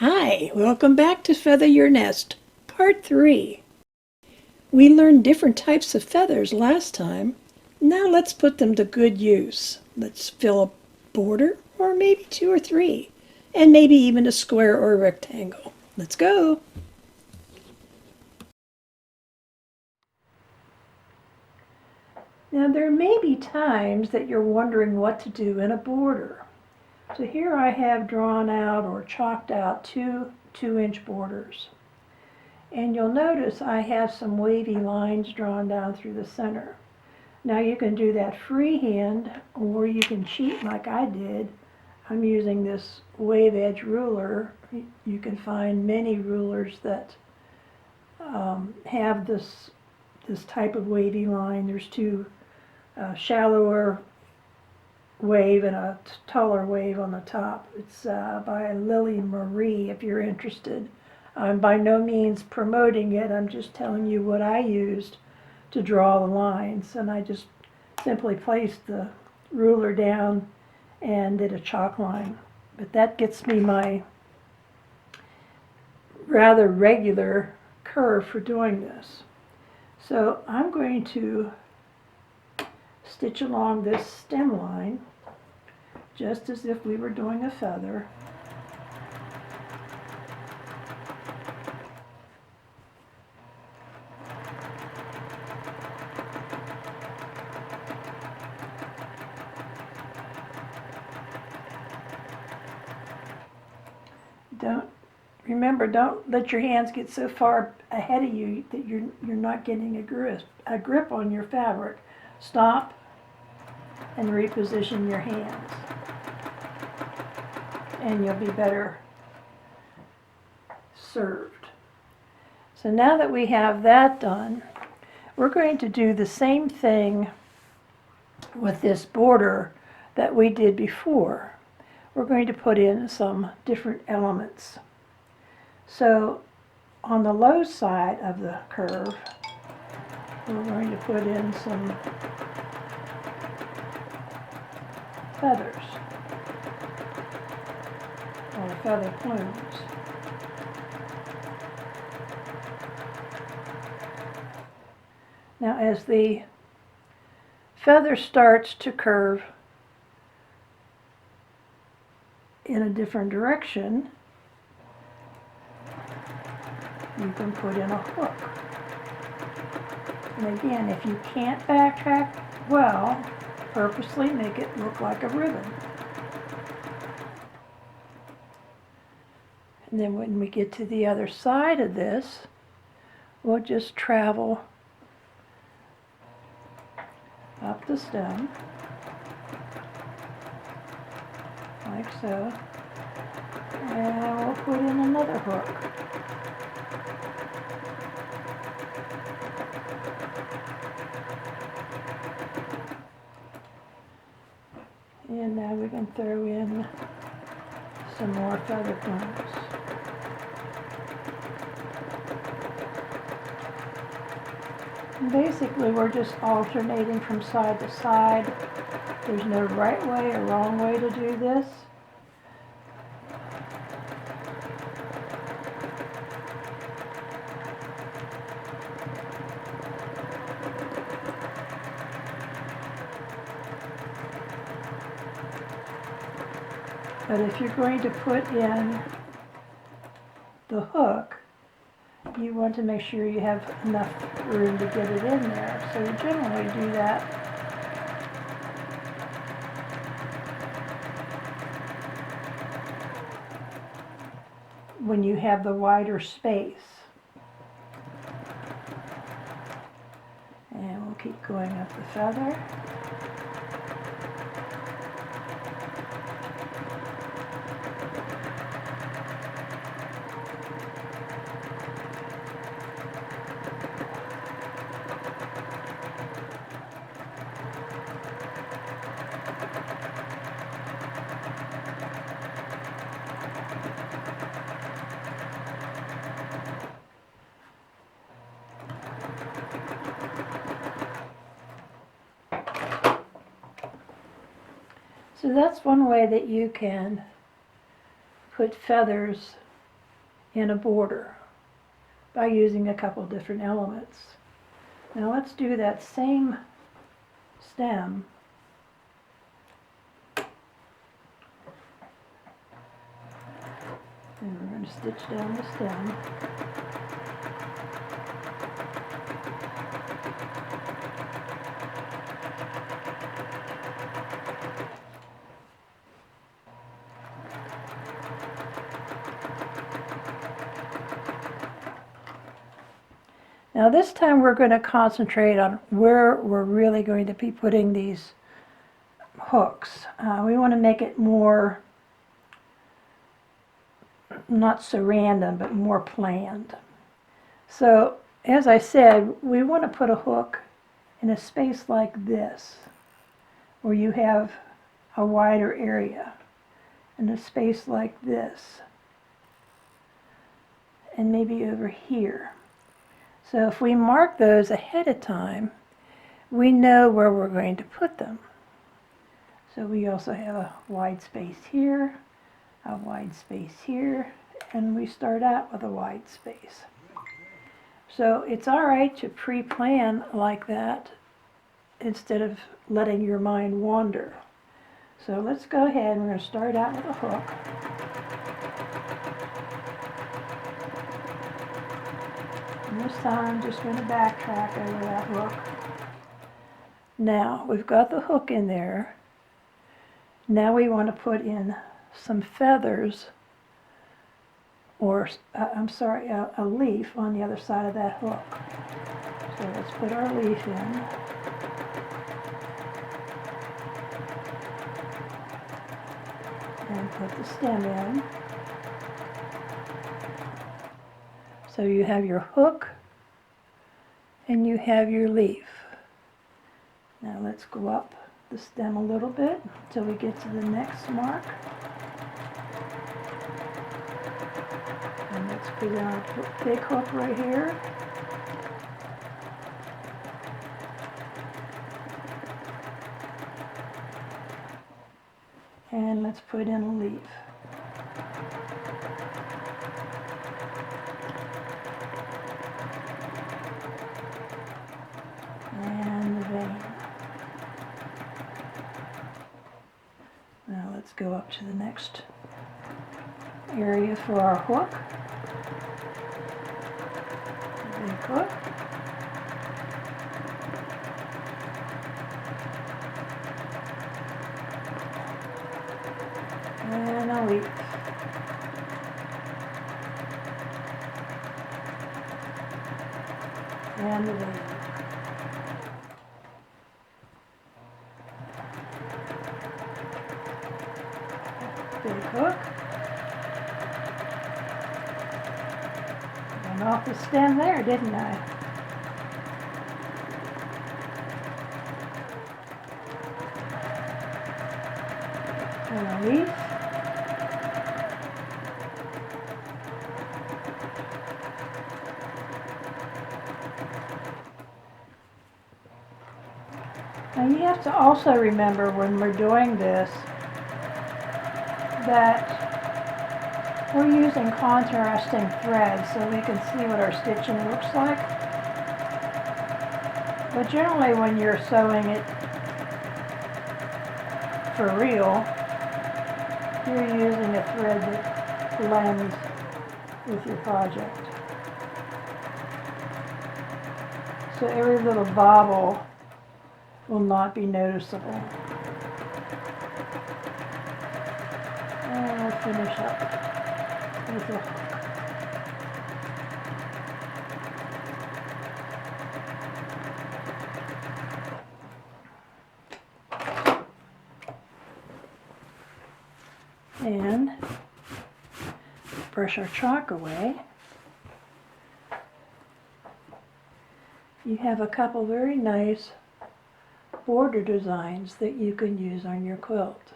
Hi, welcome back to Feather Your Nest, Part 3. We learned different types of feathers last time. Now let's put them to good use. Let's fill a border, or maybe 2 or 3, and maybe even a square or a rectangle. Let's go! Now there may be times that you're wondering what to do in a border. So here I have drawn out or chalked out two 2-inch borders. And you'll notice I have some wavy lines drawn down through the center. Now you can do that freehand, or you can cheat like I did. I'm using this wave edge ruler. You can find many rulers that have this type of wavy line. There's two shallower wave and a taller wave on the top. It's by Lily Marie, if you're interested. I'm by no means promoting it. I'm just telling you what I used to draw the lines. And I just simply placed the ruler down and did a chalk line. But that gets me my rather regular curve for doing this. So I'm going to stitch along this stem line just as if we were doing a feather. Remember, don't let your hands get so far ahead of you that you're not getting a grip on your fabric. Stop and reposition your hands, and you'll be better served. So now that we have that done, we're going to do the same thing with this border that we did before. We're going to put in some different elements. So on the low side of the curve, we're going to put in some feathers, or feather plumes. Now as the feather starts to curve in a different direction, you can put in a hook. And again, if you can't backtrack well, purposely make it look like a ribbon. And then when we get to the other side of this, we'll just travel up the stem, like so, and we'll put in another hook. And now we can throw in some more feather plumes. And basically, we're just alternating from side to side. There's no right way or wrong way to do this. But if you're going to put in the hook, you want to make sure you have enough room to get it in there. So you generally do that when you have the wider space. And we'll keep going up the feather. So that's one way that you can put feathers in a border by using a couple different elements. Now let's do that same stem and we're going to stitch down the stem. Now this time we're going to concentrate on where we're really going to be putting these hooks. We want to make it more, not so random, but more planned. So as I said, we want to put a hook in a space like this, where you have a wider area, and a space like this, and maybe over here. So if we mark those ahead of time, we know where we're going to put them. So we also have a wide space here, a wide space here, and we start out with a wide space. So it's all right to pre-plan like that instead of letting your mind wander. So let's go ahead and we're going to start out with a hook. And this time I'm just going to backtrack over that hook. Now we've got the hook in there. Now we want to put in some feathers, or a leaf on the other side of that hook. So let's put our leaf in. And put the stem in. So you have your hook and you have your leaf. Now let's go up the stem a little bit until we get to the next mark. And let's put our big hook right here. And let's put in a leaf. And the vein. Now let's go up to the next area for our hook. The big hook. And a leaf. And the vein. Big hook. Went off the stem there, didn't I? And a leaf. Now you have to also remember when we're doing this that we're using contrasting threads so we can see what our stitching looks like. But generally when you're sewing it for real, you're using a thread that blends with your project. So every little bobble will not be noticeable. And we'll finish up with the hook. And brush our chalk away. You have a couple very nice border designs that you can use on your quilt.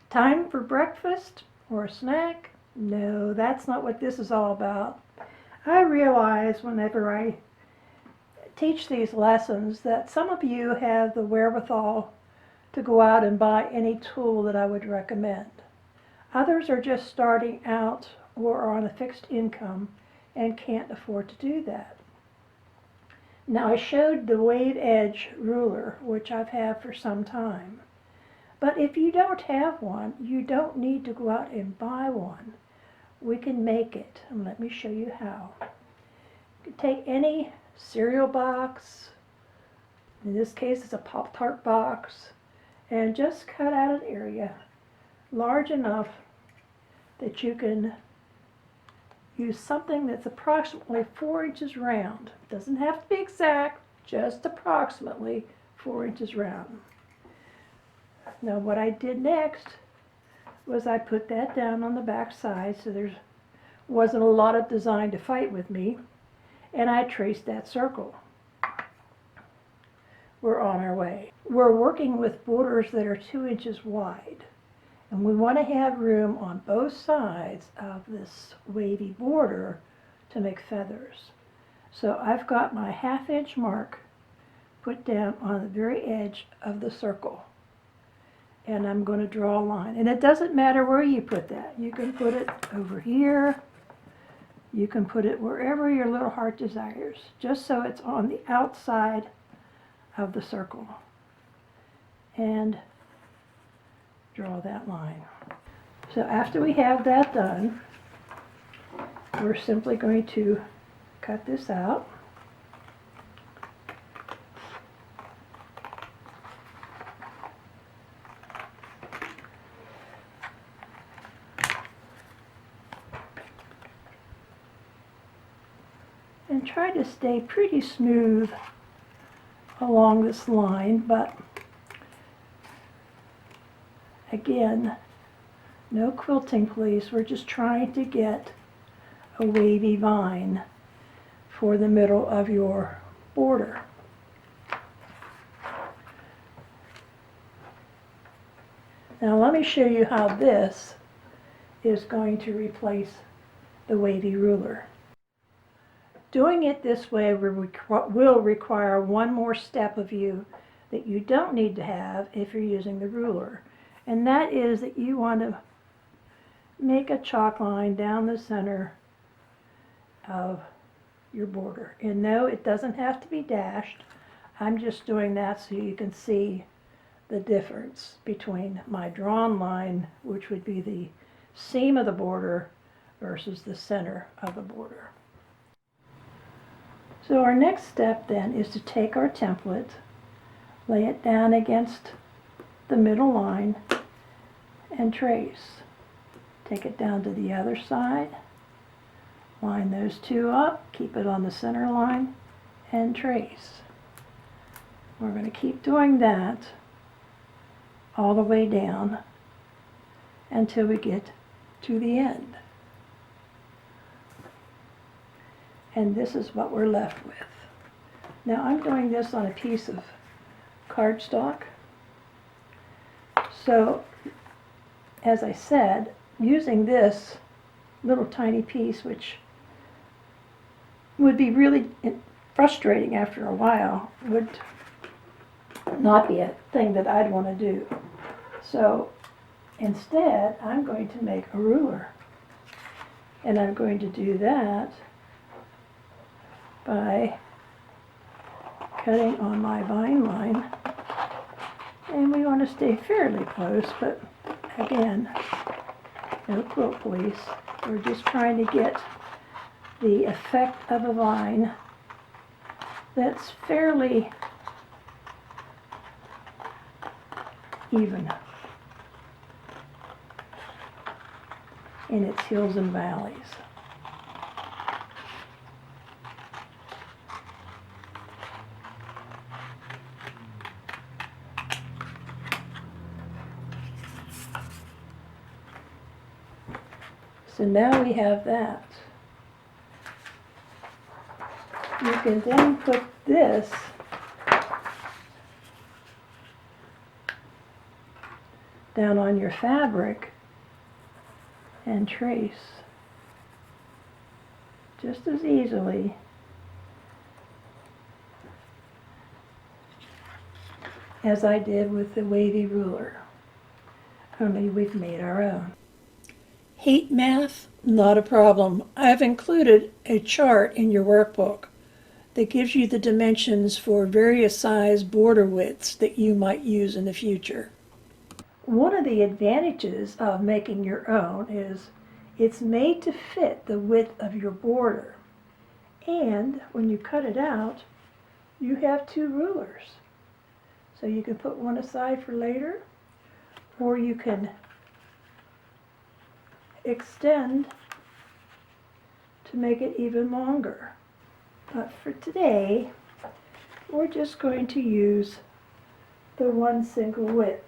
Time for breakfast or a snack? No, that's not what this is all about. I realize whenever I teach these lessons that some of you have the wherewithal to go out and buy any tool that I would recommend. Others are just starting out or are on a fixed income and can't afford to do that. Now, I showed the wave edge ruler, which I've had for some time. But if you don't have one, you don't need to go out and buy one. We can make it, and let me show you how. You can take any cereal box, in this case it's a Pop-Tart box, and just cut out an area large enough that you can use something that's approximately 4 inches round. It doesn't have to be exact, just approximately 4 inches round. Now what I did next was I put that down on the back side so there wasn't a lot of design to fight with me, and I traced that circle. We're on our way. We're working with borders that are 2 inches wide, and we want to have room on both sides of this wavy border to make feathers. So I've got my 1/2 inch mark put down on the very edge of the circle, and I'm going to draw a line. And it doesn't matter where you put that. You can put it over here, you can put it wherever your little heart desires, just so it's on the outside of the circle. And draw that line. So after we have that done, we're simply going to cut this out. And try to stay pretty smooth along this line, but again, no quilting please. We're just trying to get a wavy vine for the middle of your border. Now let me show you how this is going to replace the wavy ruler. Doing it this way will require one more step of you that you don't need to have if you're using the ruler. And that is that you want to make a chalk line down the center of your border. And no, it doesn't have to be dashed. I'm just doing that so you can see the difference between my drawn line, which would be the seam of the border, versus the center of the border. So our next step then is to take our template, lay it down against the middle line, and trace. Take it down to the other side, line those two up, keep it on the center line, and trace. We're going to keep doing that all the way down until we get to the end. And this is what we're left with. Now I'm doing this on a piece of cardstock. So, as I said, using this little tiny piece, which would be really frustrating after a while, would not be a thing that I'd want to do. So instead, I'm going to make a ruler. And I'm going to do that by cutting on my vine line. And we want to stay fairly close, but again, no quilt police. We're just trying to get the effect of a vine that's fairly even in its hills and valleys. So now we have that. You can then put this down on your fabric and trace just as easily as I did with the wavy ruler, only we've made our own. Hate math? Not a problem. I've included a chart in your workbook that gives you the dimensions for various size border widths that you might use in the future. One of the advantages of making your own is it's made to fit the width of your border. And when you cut it out, you have two rulers. So you can put one aside for later, or you can extend to make it even longer. But for today, we're just going to use the one single width.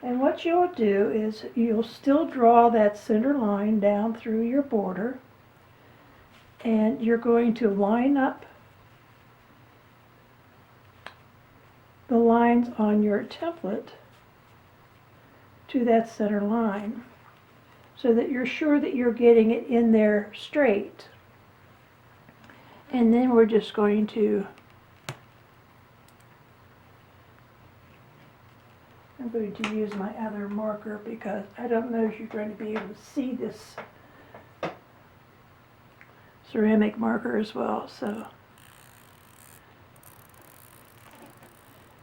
And what you'll do is you'll still draw that center line down through your border, and you're going to line up the lines on your template to that center line so that you're sure that you're getting it in there straight. And then we're just going to, I'm going to use my other marker because I don't know if you're going to be able to see this ceramic marker as well. So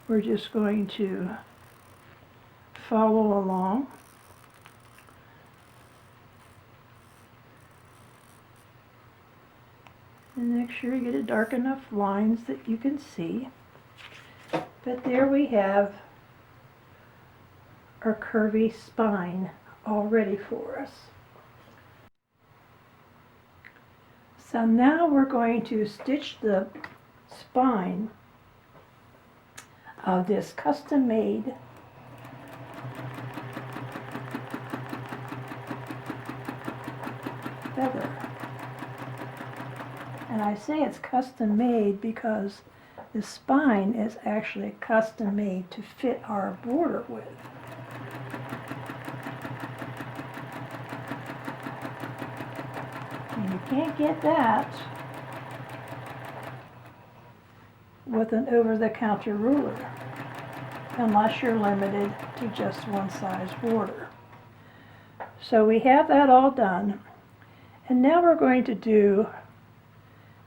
we're just going to follow along. And make sure you get it dark enough lines that you can see. But there we have our curvy spine all ready for us. So now we're going to stitch the spine of this custom-made feather. And I say it's custom made because the spine is actually custom made to fit our border width. And you can't get that with an over-the-counter ruler unless you're limited to just one size border. So we have that all done. And now we're going to do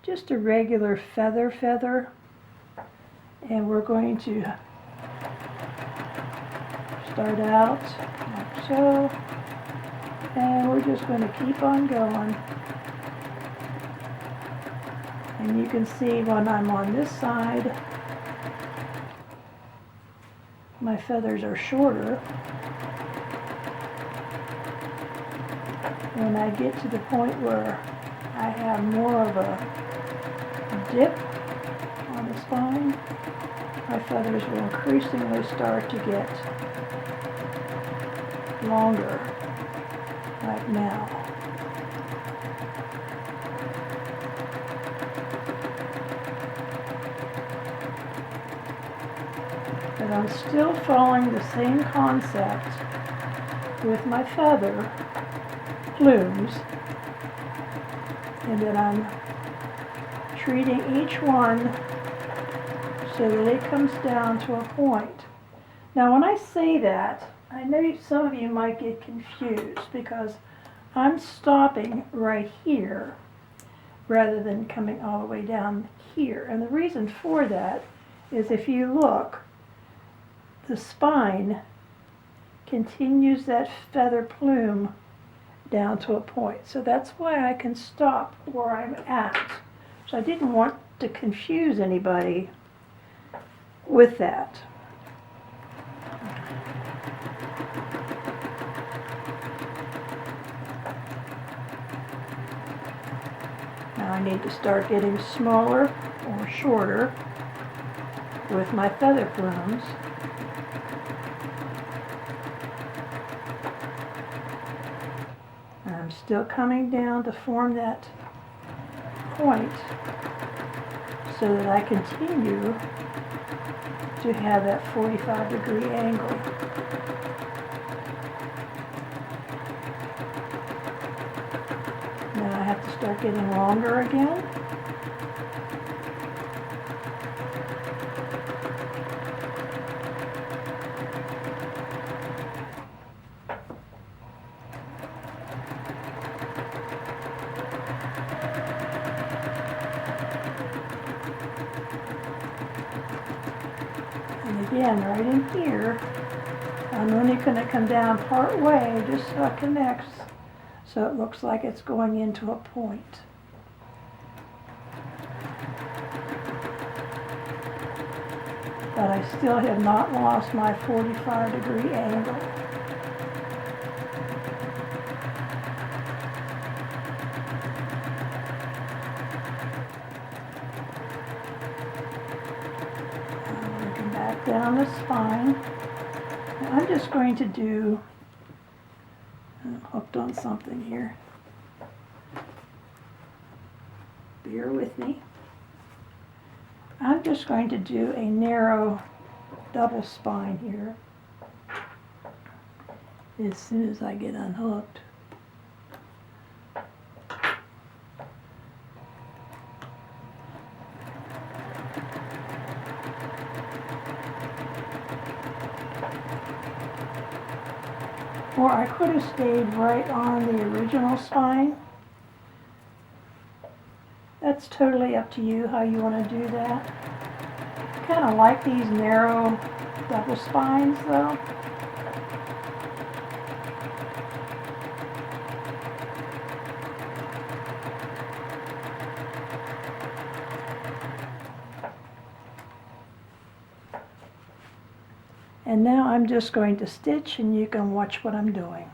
just a regular feather, and we're going to start out like so, and we're just going to keep on going. And you can see when I'm on this side, my feathers are shorter. When I get to the point where I have more of a dip on the spine, my feathers will increasingly start to get longer, like now. But I'm still following the same concept with my feather plumes, and then I'm treating each one so that it comes down to a point. Now when I say that, I know some of you might get confused because I'm stopping right here rather than coming all the way down here. And the reason for that is if you look, the spine continues that feather plume down to a point. So that's why I can stop where I'm at. So I didn't want to confuse anybody with that. Now I need to start getting smaller or shorter with my feather plumes. And I'm still coming down to form that point so that I continue to have that 45-degree angle. Now I have to start getting longer again. again, right in here, I'm only going to come down part way just so it connects, so it looks like it's going into a point. But I still have not lost my 45-degree angle. Working back down the spine. Now I'm just going to do, I'm hooked on something here. Bear with me. I'm just going to do a narrow double spine here as soon as I get unhooked. Or I could have stayed right on the original spine. That's totally up to you how you want to do that. I kind of like these narrow double spines though. And now I'm just going to stitch, and you can watch what I'm doing.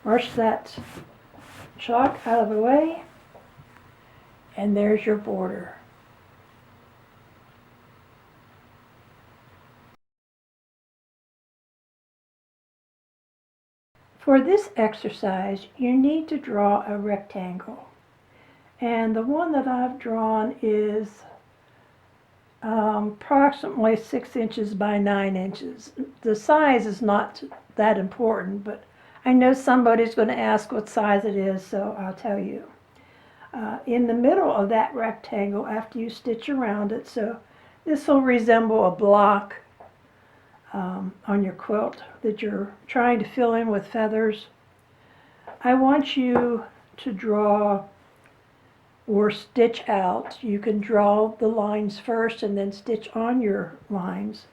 Brush that chalk out of the way, and there's your border. For this exercise, you need to draw a rectangle. And the one that I've drawn is approximately 6 inches by 9 inches. The size is not that important, but I know somebody's going to ask what size it is, so I'll tell you. In the middle of that rectangle, after you stitch around it, so this will resemble a block on your quilt that you're trying to fill in with feathers. I want you to draw or stitch out. You can draw the lines first and then stitch on your lines,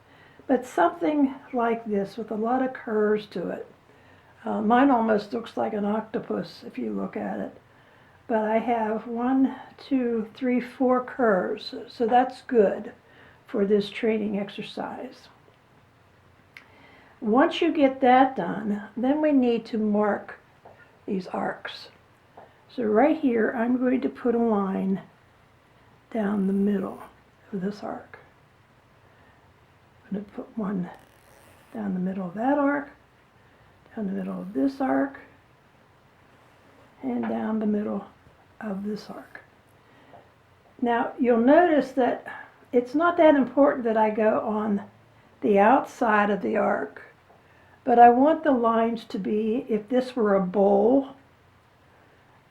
but something like this with a lot of curves to it. Mine almost looks like an octopus if you look at it, but I have 1, 2, 3, 4 curves, so that's good for this training exercise. Once you get that done, then we need to mark these arcs. So right here, I'm going to put a line down the middle of this arc. I'm going to put one down the middle of that arc, down the middle of this arc, and down the middle of this arc. Now, you'll notice that it's not that important that I go on the outside of the arc, but I want the lines to be, if this were a bowl,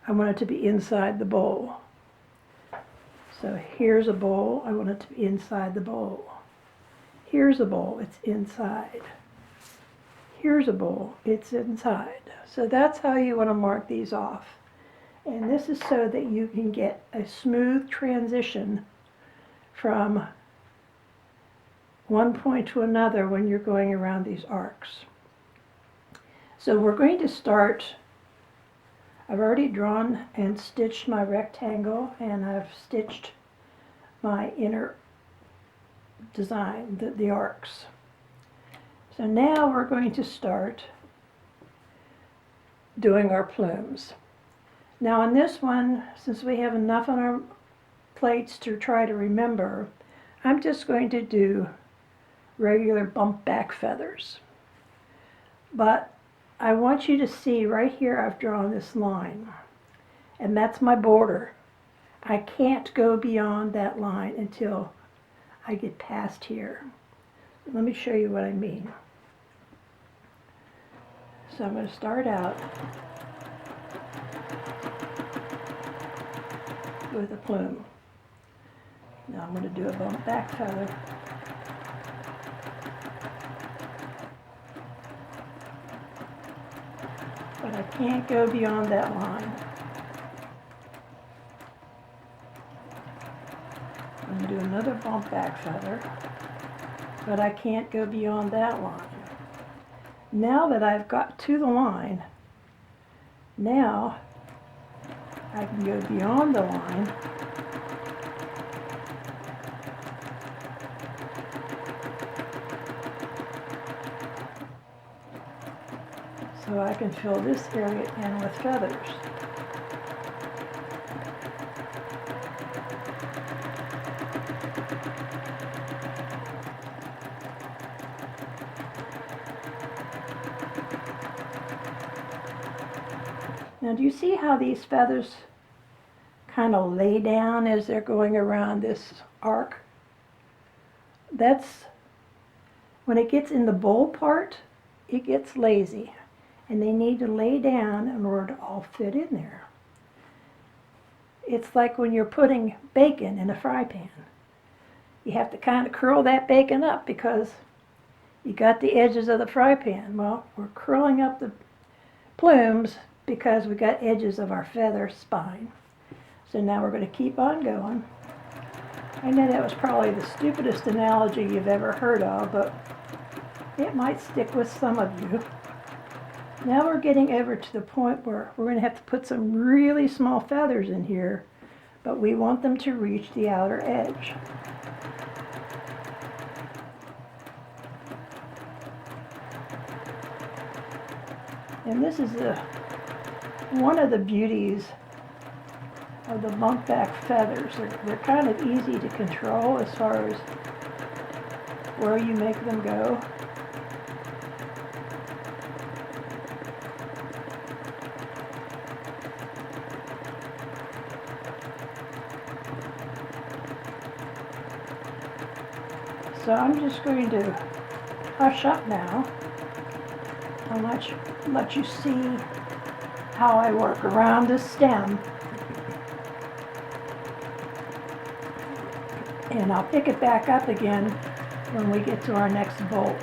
I want it to be inside the bowl. So here's a bowl, I want it to be inside the bowl. Here's a bowl, it's inside. Here's a bowl, it's inside. So that's how you want to mark these off. And this is so that you can get a smooth transition from one point to another when you're going around these arcs. So we're going to start. I've already drawn and stitched my rectangle, and I've stitched my inner design, the arcs. So now we're going to start doing our plumes. Now on this one, since we have enough on our plates to try to remember, I'm just going to do regular bump back feathers. But I want you to see right here I've drawn this line, and that's my border. I can't go beyond that line until I get past here. Let me show you what I mean. So I'm going to start out with a plume. Now I'm going to do a bump back feather. But I can't go beyond that line. I'm going to do another bump back feather, but I can't go beyond that line. Now that I've got to the line, now I can go beyond the line so I can fill this area in with feathers. Now, do you see how these feathers kind of lay down as they're going around this arc? That's when it gets in the bowl part, it gets lazy, and they need to lay down in order to all fit in there. It's like when you're putting bacon in a fry pan. You have to kind of curl that bacon up because you got the edges of the fry pan. Well, we're curling up the plumes because we got edges of our feather spine. So now we're going to keep on going. I know that was probably the stupidest analogy you've ever heard of, but it might stick with some of you. Now we're getting over to the point where we're going to have to put some really small feathers in here, but we want them to reach the outer edge. And this is one of the beauties of the bump back feathers. They're kind of easy to control as far as where you make them go. So I'm just going to hush up now and let you see how I work around the stem. And I'll pick it back up again when we get to our next bolt.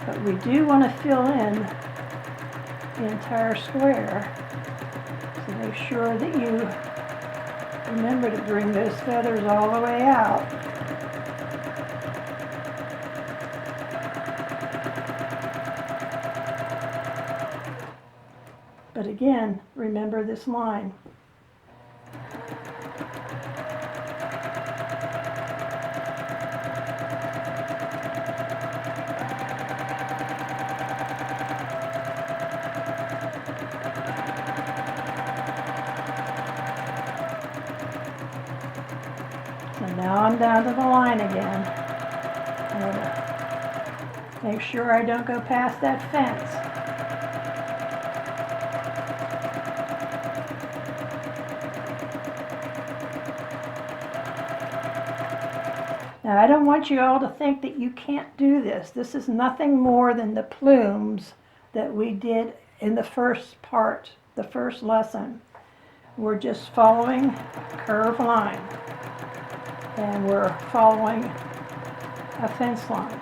But we do want to fill in the entire square, so make sure that you remember to bring those feathers all the way out. But again, remember this line. So now I'm down to the line again. I'm going to make sure I don't go past that fence. Now, I don't want you all to think that you can't do this. This is nothing more than the plumes that we did in the first part, the first lesson. We're just following a curved line, and we're following a fence line.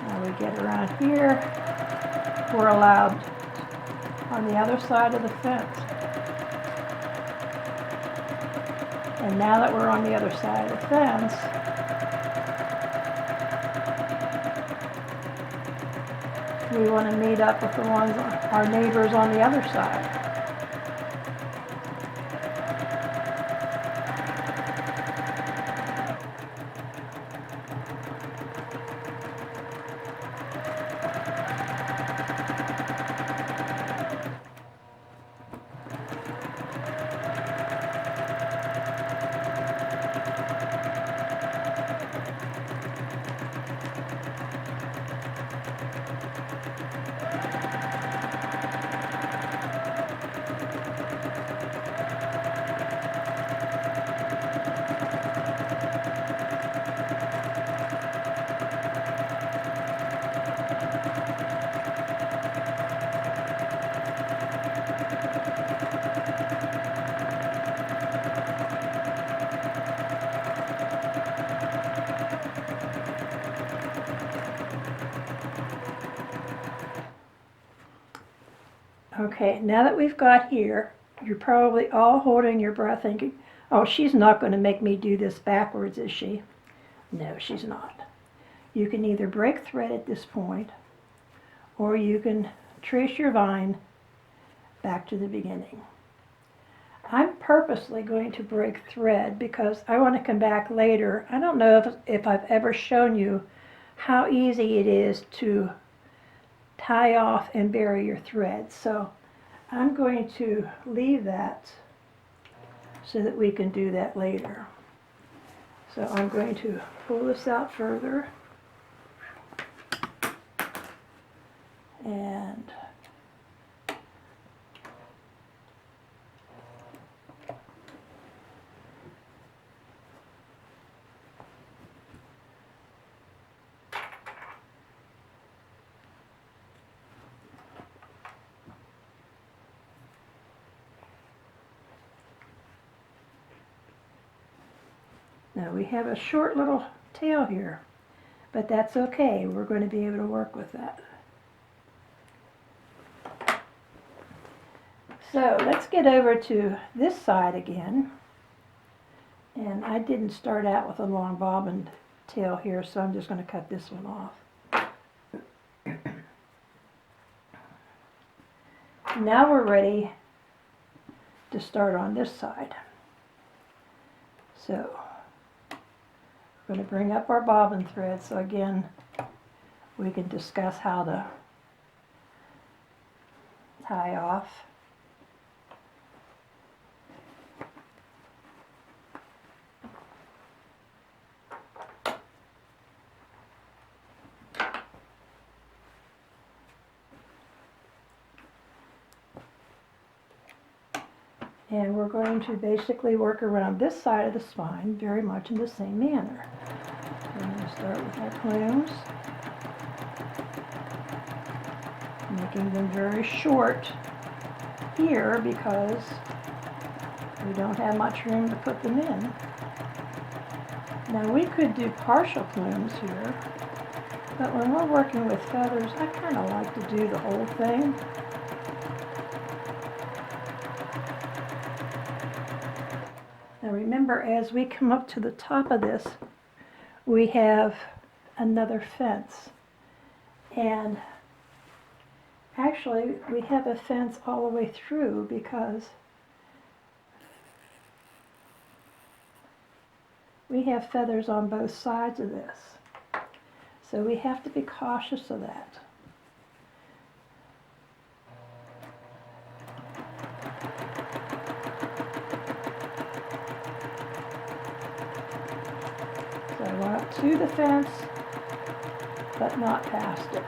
Now we get around here, we're allowed on the other side of the fence. And now that we're on the other side of the fence, we want to meet up with the ones, our neighbors on the other side. Okay, now that we've got here, you're probably all holding your breath thinking, oh, she's not going to make me do this backwards, is she? No, she's not. You can either break thread at this point, or you can trace your vine back to the beginning. I'm purposely going to break thread because I want to come back later. I don't know if I've ever shown you how easy it is to tie off and bury your thread. So I'm going to leave that so that we can do that later. So I'm going to pull this out further and now we have a short little tail here, but that's okay. We're going to be able to work with that. So let's get over to this side again. And I didn't start out with a long bobbin tail here, so I'm just going to cut this one off. Now we're ready to start on this side. So we're going to bring up our bobbin thread, so again we can discuss how to tie off. And we're going to basically work around this side of the spine very much in the same manner. We're going to start with our plumes, making them very short here because we don't have much room to put them in. Now we could do partial plumes here, but when we're working with feathers, I kind of like to do the whole thing. Now remember, as we come up to the top of this, we have another fence. And actually, we have a fence all the way through because we have feathers on both sides of this. So we have to be cautious of that. Up to the fence, but not past it.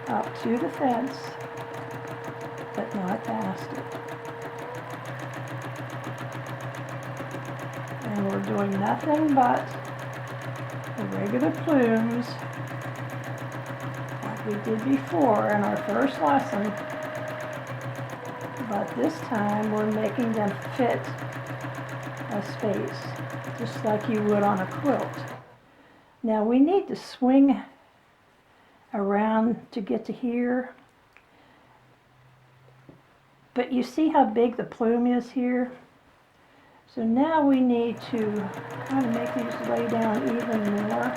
Up to the fence, but not past it. And we're doing nothing but the regular plumes like we did before in our first lesson. But this time we're making them fit a space, just like you would on a quilt. Now we need to swing around to get to here. But you see how big the plume is here? So now we need to kind of make these lay down even more.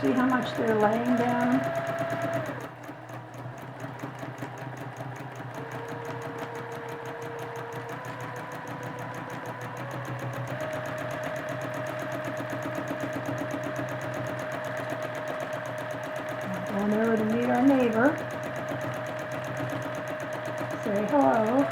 See how much they're laying down? I'm going over to meet our neighbor. Say hello.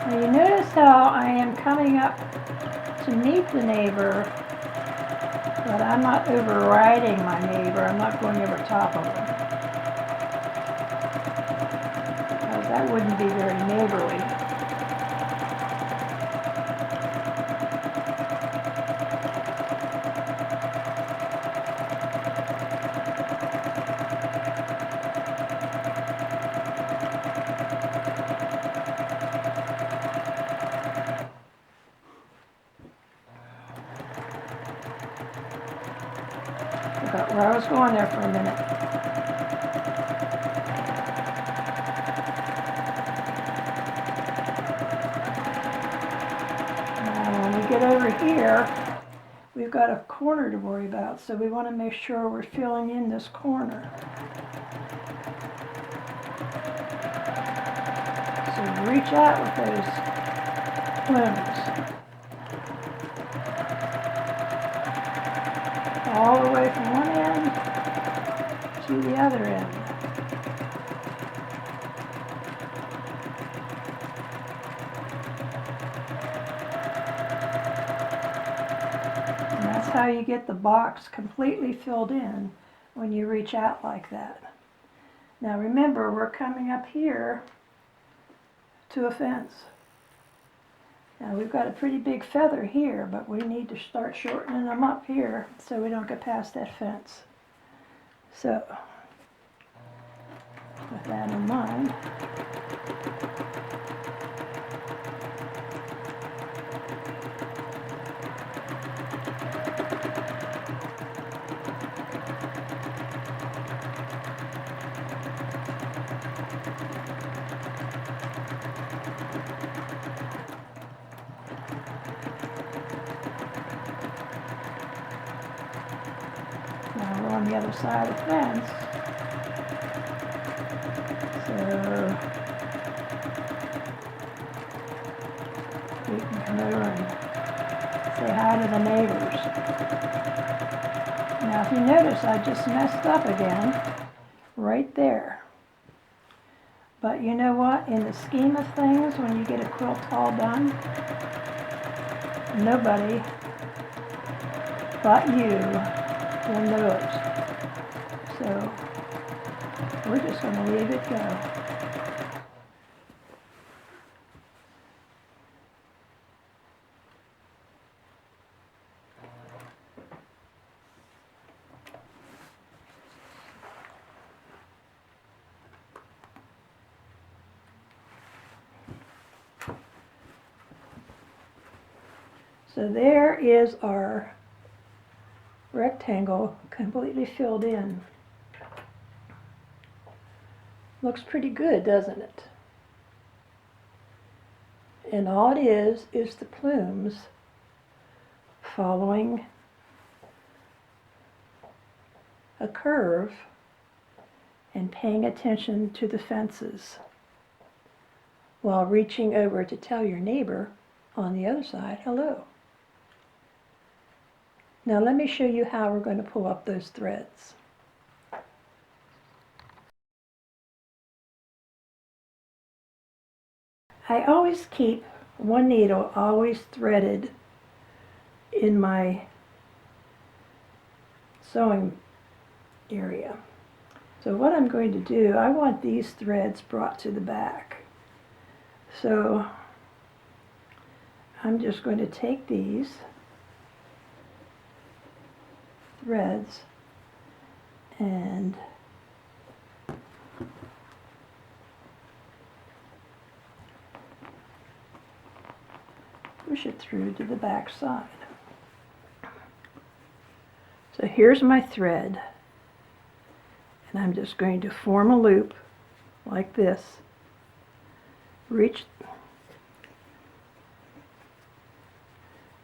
Now you notice how I am coming up to meet the neighbor, but I'm not overriding my neighbor. I'm not going over top of him. Because that wouldn't be very neighborly. Forgot where I was going there for a minute. When we get over here, we've got a corner to worry about, so we want to make sure we're filling in this corner. So reach out with those plumes. All the way from one end to the other end. And that's how you get the box completely filled in when you reach out like that. Now remember, we're coming up here to a fence. Now we've got a pretty big feather here, but we need to start shortening them up here so we don't get past that fence. So, with that in mind, now we're on the other side of the fence. So we can come over and say hi to the neighbors. Now if you notice, I just messed up again right there. But you know what? In the scheme of things, when you get a quilt all done, nobody but you will notice. So we're just going to leave it go. So there is our rectangle completely filled in. Looks pretty good, doesn't it? And all it is the plumes following a curve and paying attention to the fences while reaching over to tell your neighbor on the other side hello. Now let me show you how we're going to pull up those threads. I always keep one needle always threaded in my sewing area. So what I'm going to do, I want these threads brought to the back. So I'm just going to take these threads and push it through to the back side. So here's my thread, and I'm just going to form a loop like this, reach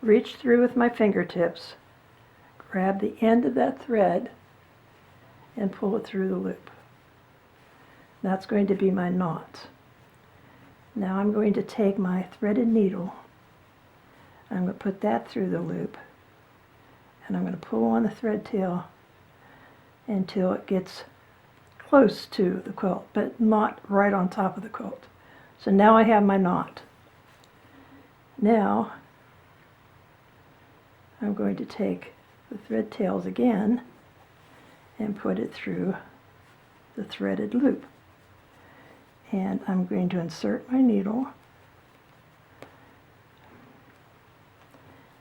through with my fingertips, grab the end of that thread and pull it through the loop. That's going to be my knot. Now I'm going to take my threaded needle, I'm going to put that through the loop, and I'm going to pull on the thread tail until it gets close to the quilt, but not right on top of the quilt. So now I have my knot. Now I'm going to take the thread tails again and put it through the threaded loop. And I'm going to insert my needle,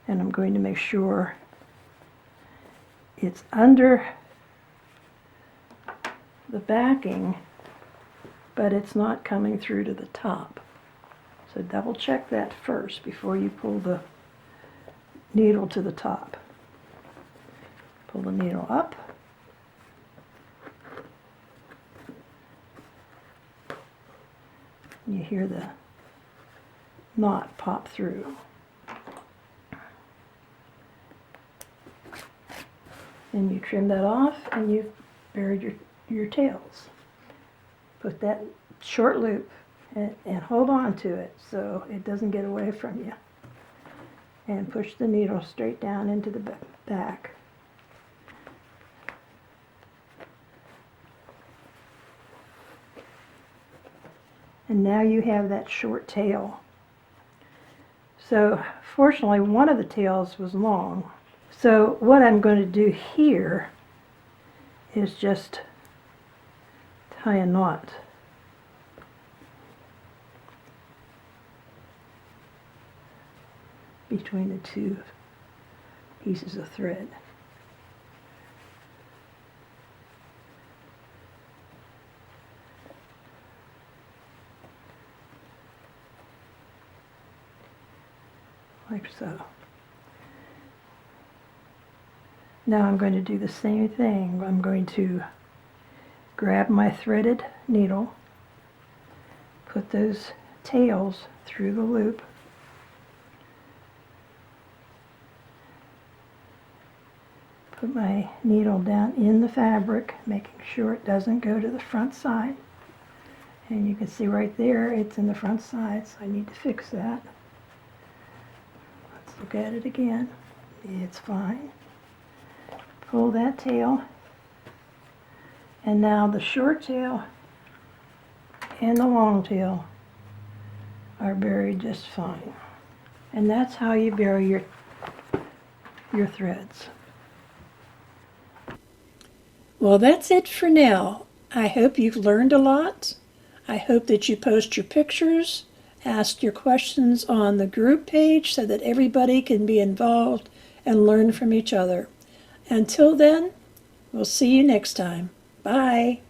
and I'm going to make sure it's under the backing, but it's not coming through to the top. So double check that first before you pull the needle to the top. Pull the needle up. You hear the knot pop through. And you trim that off, and you've buried your tails. Put that short loop and hold on to it so it doesn't get away from you. And push the needle straight down into the back. And now you have that short tail. So fortunately, one of the tails was long. So what I'm going to do here is just tie a knot. Between the two pieces of thread. Like so. Now I'm going to do the same thing. I'm going to grab my threaded needle, put those tails through the loop, put my needle down in the fabric, making sure it doesn't go to the front side. And you can see right there, it's in the front side, so I need to fix that. Let's look at it again. It's fine. Pull that tail, and now the short tail and the long tail are buried just fine. And that's how you bury your threads. Well, that's it for now. I hope you've learned a lot. I hope that you post your pictures, ask your questions on the group page so that everybody can be involved and learn from each other. Until then, we'll see you next time. Bye.